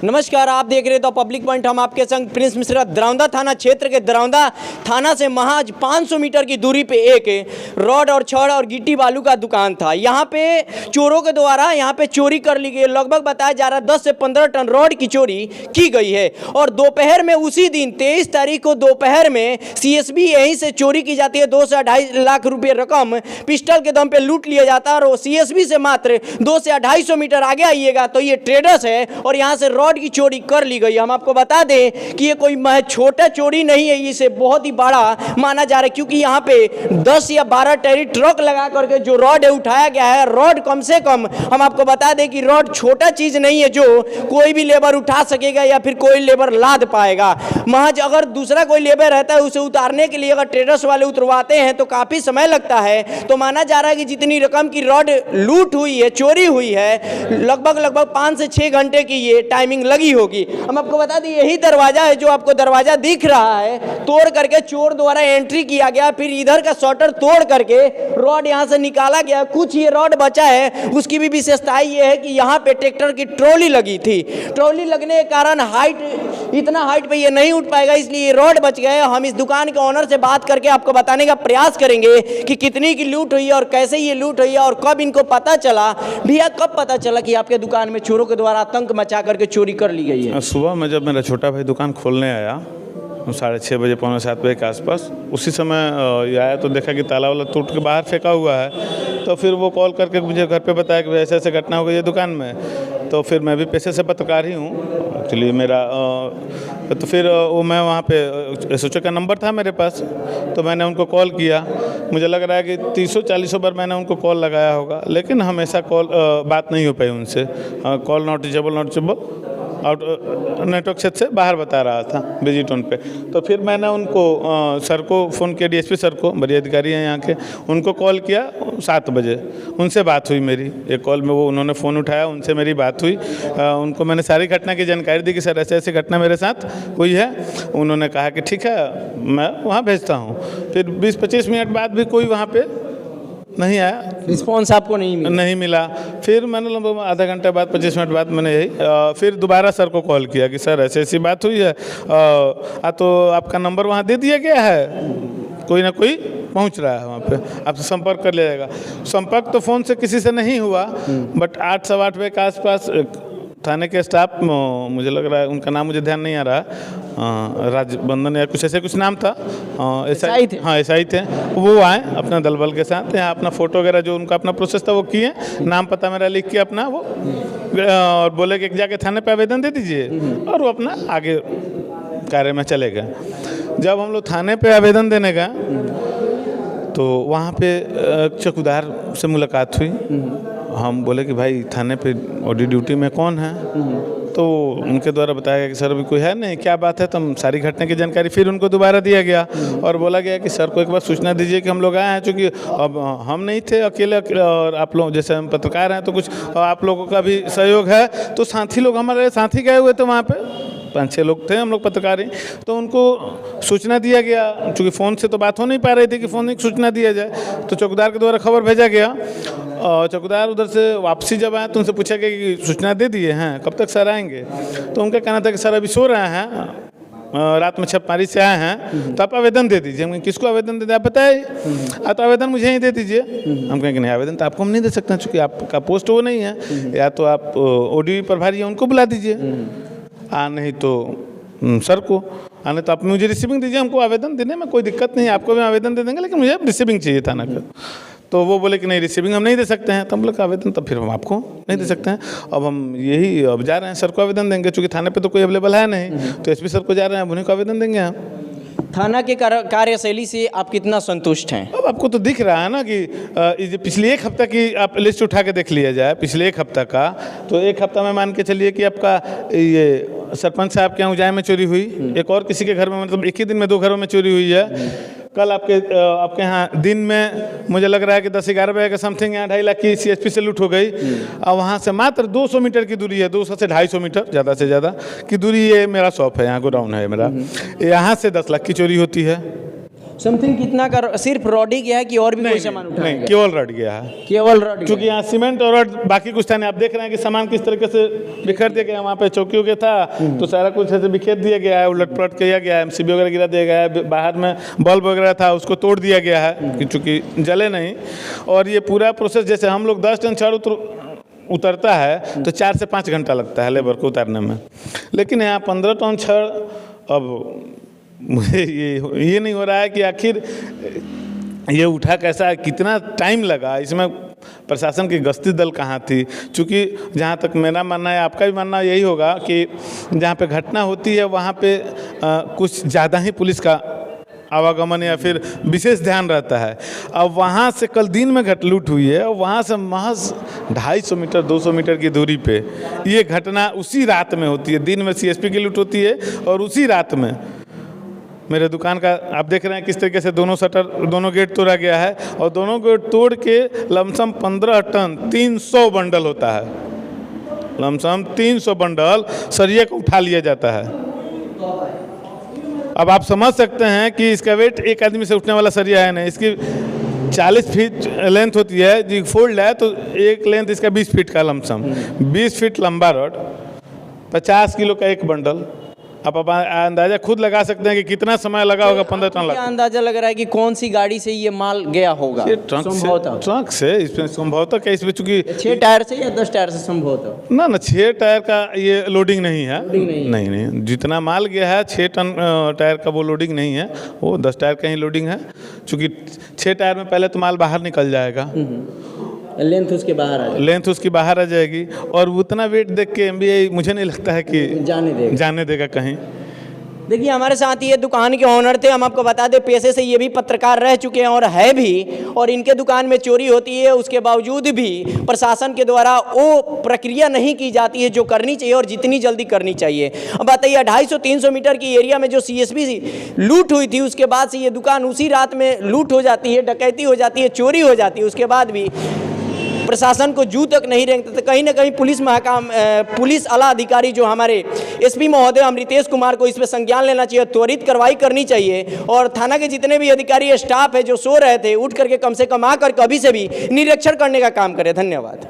नमस्कार, आप देख रहे तो पब्लिक पॉइंट। हम आपके संग प्रिंस मिश्रा। दरौंदा थाना क्षेत्र के दरौंदा थाना से महज 500 मीटर की दूरी पे एक रॉड और छड़ और गिट्टी बालू का दुकान था। यहाँ पे चोरों के द्वारा यहाँ पे चोरी कर ली गई। लगभग बताया जा रहा है 10 से 15 टन रॉड की चोरी की गई है। और दोपहर में उसी दिन 23 तारीख को दोपहर में सीएसबी यहीं से चोरी की जाती है। 2 से 2.5 लाख रुपये रकम पिस्टल के दम पे लूट लिया जाता है। और सीएसबी से मात्र 2 से 250 मीटर आगे आइएगा तो ये ट्रेडर्स है और यहाँ से रॉड की चोरी कर ली गई। हम आपको बता दें कि ये कोई छोटा चोरी नहीं है, इसे बहुत ही बड़ा माना जा रहा है, क्योंकि यहाँ पे 10 या 12 टैरी ट्रक लगा करके जो रॉड है उठाया गया है। रॉड कम से कम हम आपको बता दें कि रॉड छोटा चीज नहीं है जो कोई भी लेबर उठा सकेगा या फिर कोई लेबर लाद पाएगा। महज अगर दूसरा कोई लेबर रहता है उसे उतारने के लिए अगर ट्रेडर्स वाले उतरवाते हैं तो काफी समय लगता है। तो माना जा रहा है कि जितनी रकम की रॉड लूट हुई है, चोरी हुई है, लगभग 5 से 6 घंटे की ये टाइमिंग लगी होगी। हम आपको बता दें यही दरवाजा है जो आपको दरवाजा दिख रहा है, तोड़ करके चोर द्वारा एंट्री किया गया। फिर इधर का शटर तोड़ करके रॉड यहां से निकाला गया। कुछ ये रॉड बचा है, उसकी भी विशेषता ये है कि यहाँ पे ट्रैक्टर की ट्रॉली लगी थी। ट्रॉली लगने के कारण इतना हाइट पे ये नहीं उठ पाएगा, इसलिए ये रॉड बच गए। हम इस दुकान के ओनर से बात करके आपको बताने का प्रयास करेंगे कि कितनी की लूट हुई है और कैसे ये लूट हुई है और कब इनको पता चला। भैया, कब पता चला कि आपके दुकान में चोरों के द्वारा आतंक मचा करके चोरी कर ली गई है? सुबह में जब मेरा छोटा भाई दुकान खोलने आया 6:30 बजे, 6:45 बजे के आसपास, उसी समय आया तो देखा कि ताला वाला टूट के बाहर फेंका हुआ है। तो फिर वो कॉल करके मुझे घर पे बताया कि ऐसे ऐसे घटना हो गई है दुकान में। तो फिर मैं भी पेशे से पत्रकार ही हूँ एक्चुअली मेरा। तो फिर वो मैं वहाँ पे एसओची का नंबर था मेरे पास, तो मैंने उनको कॉल किया। मुझे लग रहा है कि 30-40 बार मैंने उनको कॉल लगाया होगा, लेकिन हमेशा कॉल बात नहीं हो पाई उनसे। Call not reachable out network क्षेत्र से बाहर बता रहा था बिजी टोन पे। तो फिर मैंने उनको सर को फ़ोन किया, डीएसपी सर को, बड़े अधिकारी हैं यहाँ के, उनको कॉल किया 7 बजे। उनसे बात हुई मेरी एक कॉल में, वो उन्होंने फ़ोन उठाया, उनसे मेरी बात हुई। उनको मैंने सारी घटना की जानकारी दी कि सर ऐसे ऐसी घटना मेरे साथ हुई है। उन्होंने कहा कि ठीक है, मैं वहाँ भेजता हूँ। फिर 20-25 मिनट बाद भी कोई वहाँ पर नहीं आया, रिस्पॉन्स आपको नहीं मिला। फिर मैंने लगभग आधा घंटे बाद, 25 मिनट बाद मैंने यही फिर दोबारा सर को कॉल किया कि सर ऐसी ऐसी बात हुई है, तो आपका नंबर वहाँ दे दिया गया है, कोई ना कोई पहुँच रहा है वहाँ पे, आपसे संपर्क कर लिया जाएगा। संपर्क तो फ़ोन से किसी से नहीं हुआ, बट 8 सवा 8 बजे के आसपास थाने के स्टाफ, मुझे लग रहा है उनका नाम मुझे ध्यान नहीं आ रहा, राजबंधन या कुछ ऐसे कुछ नाम था, एसआई थे। हाँ, एसआई थे। वो आए अपना दल बल के साथ, यहाँ अपना फ़ोटो वगैरह जो उनका अपना प्रोसेस था वो किए, नाम पता मेरा लिख के अपना वो, और बोले कि जाके थाने पे आवेदन दे दीजिए, और वो अपना आगे कार्य में चले गए। जब हम लोग थाने पे आवेदन देने गए तो वहाँ पे चौकीदार से मुलाकात हुई। हम बोले कि भाई थाने पे ऑडी ड्यूटी में कौन है? तो उनके द्वारा बताया गया कि सर अभी कोई है नहीं, क्या बात है? तो हम सारी घटना की जानकारी फिर उनको दोबारा दिया गया और बोला गया कि सर को एक बार सूचना दीजिए कि हम लोग आए हैं, चूँकि अब हम नहीं थे अकेले, और आप लोग जैसे हम पत्रकार हैं तो कुछ आप लोगों का भी सहयोग है। तो साथी लोग, हमारे साथी गए हुए थे वहाँ पर, 5-6 लोग थे हम लोग पत्रकार ही। तो उनको सूचना दिया गया, चूँकि फ़ोन से तो बात हो नहीं पा रही थी कि फ़ोन की सूचना दिया जाए, तो चौकीदार के द्वारा खबर भेजा गया। और चौकीदार उधर से वापसी जब आए तो उनसे पूछा गया कि सूचना दे दिए हैं, कब तक सर आएंगे? तो उनका कहना था कि सर अभी सो रहे हैं, रात में छापेमारी से आए हैं, तो आप आवेदन दे दीजिए। हम किसको आवेदन दे दें आप बताइए? तो आवेदन मुझे ही दे दीजिए। हम कहें कि नहीं, आवेदन तो आपको हम नहीं दे सकते चूँकि आपका पोस्ट वो नहीं है, या तो आप ओडी प्रभारी हैं उनको बुला दीजिए, नहीं तो सर को, आने तो आप मुझे रिसीविंग दीजिए। हमको आवेदन देने में कोई दिक्कत नहीं है, आपको भी आवेदन दे देंगे, लेकिन मुझे रिसीविंग चाहिए थाना का। तो वो बोले कि नहीं, रिसीविंग हम नहीं दे सकते हैं। तो हम लोग आवेदन तो फिर हम आपको नहीं दे सकते हैं। अब हम यही अब जा रहे हैं, सर को आवेदन देंगे, चूँकि थाने पे तो कोई अवेलेबल है नहीं, तो एसपी सर को जा रहे हैं, उन्हीं को आवेदन देंगे हम। थाना के कार्यशैली से आप कितना संतुष्ट हैं? अब आपको तो दिख रहा है ना कि ये पिछले 1 हफ्ता की आप लिस्ट उठा के देख लिया जाए, पिछले 1 हफ्ता का, तो 1 हफ्ता में मान के चलिए कि आपका ये सरपंच साहब के यहाँ उजाय में चोरी हुई, एक और किसी के घर में, मतलब एक ही दिन में 2 घरों में चोरी हुई है। कल आपके यहाँ दिन में मुझे लग रहा है कि 10-11 बजे के समथिंग यहाँ 2.5 लाख की सीएसपी से लूट हो गई। और वहाँ से मात्र 200 मीटर की दूरी है, 200 से 250 मीटर ज़्यादा से ज़्यादा की दूरी, ये मेरा शॉप है, यहाँ गोडाउन है मेरा, यहाँ से 10 लाख की चोरी होती है। समथिंग कितना का सिर्फ रॉड ही गया है कि और भी कोई सामान उठाया नहीं, गया? केवल रट गया है। केवल रॉड क्योंकि यहाँ सीमेंट और रड, बाकी कुछ था नहीं। आप देख रहे हैं कि सामान किस तरीके से बिखर दिया गया। वहाँ पे चौकी वगैरह था तो सारा कुछ ऐसे बिखेर दिया गया है, उलट पलट किया गया है, MCB वगैरह गिरा दिया गया है। बाहर में बल्ब वगैरह था उसको तोड़ दिया गया है कि चूँकि जले नहीं। और ये पूरा प्रोसेस, जैसे हम लोग 10 टन छड़ उतरता है तो 4 से 5 घंटा लगता है लेबर को उतारने में, लेकिन यहाँ 15 टन छड़। अब मुझे ये नहीं हो रहा है कि आखिर ये उठा कैसा है, कितना टाइम लगा, इसमें प्रशासन की गश्ती दल कहाँ थी। चूँकि जहाँ तक मेरा मानना है, आपका भी मानना यही होगा कि जहाँ पे घटना होती है वहाँ पे कुछ ज़्यादा ही पुलिस का आवागमन या फिर विशेष ध्यान रहता है। अब वहाँ से कल दिन में लूट हुई है और वहाँ से महज 250 मीटर 200 मीटर की दूरी पे ये घटना उसी रात में होती है। दिन में CSP की लूट होती है और उसी रात में मेरे दुकान का आप देख रहे हैं किस तरीके से दोनों शटर, दोनों गेट तोड़ा गया है और दोनों गेट तोड़ के लमसम 15 टन 300 बंडल होता है। लमसम 300 बंडल सरिये को उठा लिया जाता है। अब आप समझ सकते हैं कि इसका वेट एक आदमी से उठने वाला सरिया है नहीं। इसकी 40 फीट लेंथ होती है, जी फोल्ड है तो एक लेंथ इसका 20 फीट का लमसम, 20 फीट लंबा रॉड, 50 किलो का एक बंडल। आप अंदाजा खुद लगा सकते हैं कि कितना समय लगा होगा। 15 टन लगा। अंदाजा लग रहा है कि कौन सी गाड़ी से ये माल गया होगा? ट्रक से इसमें संभवतः क्या, इसमें चूंकि 6 टायर से या 10 टायर से संभवतः ना 6 टायर का ये लोडिंग नहीं है। नहीं, जितना माल गया है 6 टन टायर का वो लोडिंग नहीं है, वो 10 टायर का ही लोडिंग है। चूँकि 6 टायर में पहले तो माल बाहर निकल जाएगा, लेंथ उसकी बाहर आ जाएगी और उतना वेट देख के MBI मुझे नहीं लगता है कि जाने देगा कहीं। देखिए हमारे साथ ये दुकान के ऑनर थे। हम आपको बता दें पेशे से ये भी पत्रकार रह चुके हैं और है भी, और इनके दुकान में चोरी होती है, उसके बावजूद भी प्रशासन के द्वारा वो प्रक्रिया नहीं की जाती है जो करनी चाहिए और जितनी जल्दी करनी चाहिए। अब बताइए 250-300 मीटर की एरिया में जो CSP लूट हुई थी उसके बाद से ये दुकान उसी रात में लूट हो जाती है, डकैती हो जाती है, चोरी हो जाती है, उसके बाद भी प्रशासन को जू तक नहीं रेंगते। तो कहीं ना कहीं पुलिस आला अधिकारी जो हमारे SP महोदय अमृतेश कुमार को इस पर संज्ञान लेना चाहिए, त्वरित कार्रवाई करनी चाहिए और थाना के जितने भी अधिकारी स्टाफ है जो सो रहे थे उठ करके कम से कम आकर कभी से भी निरीक्षण करने का काम करें। धन्यवाद।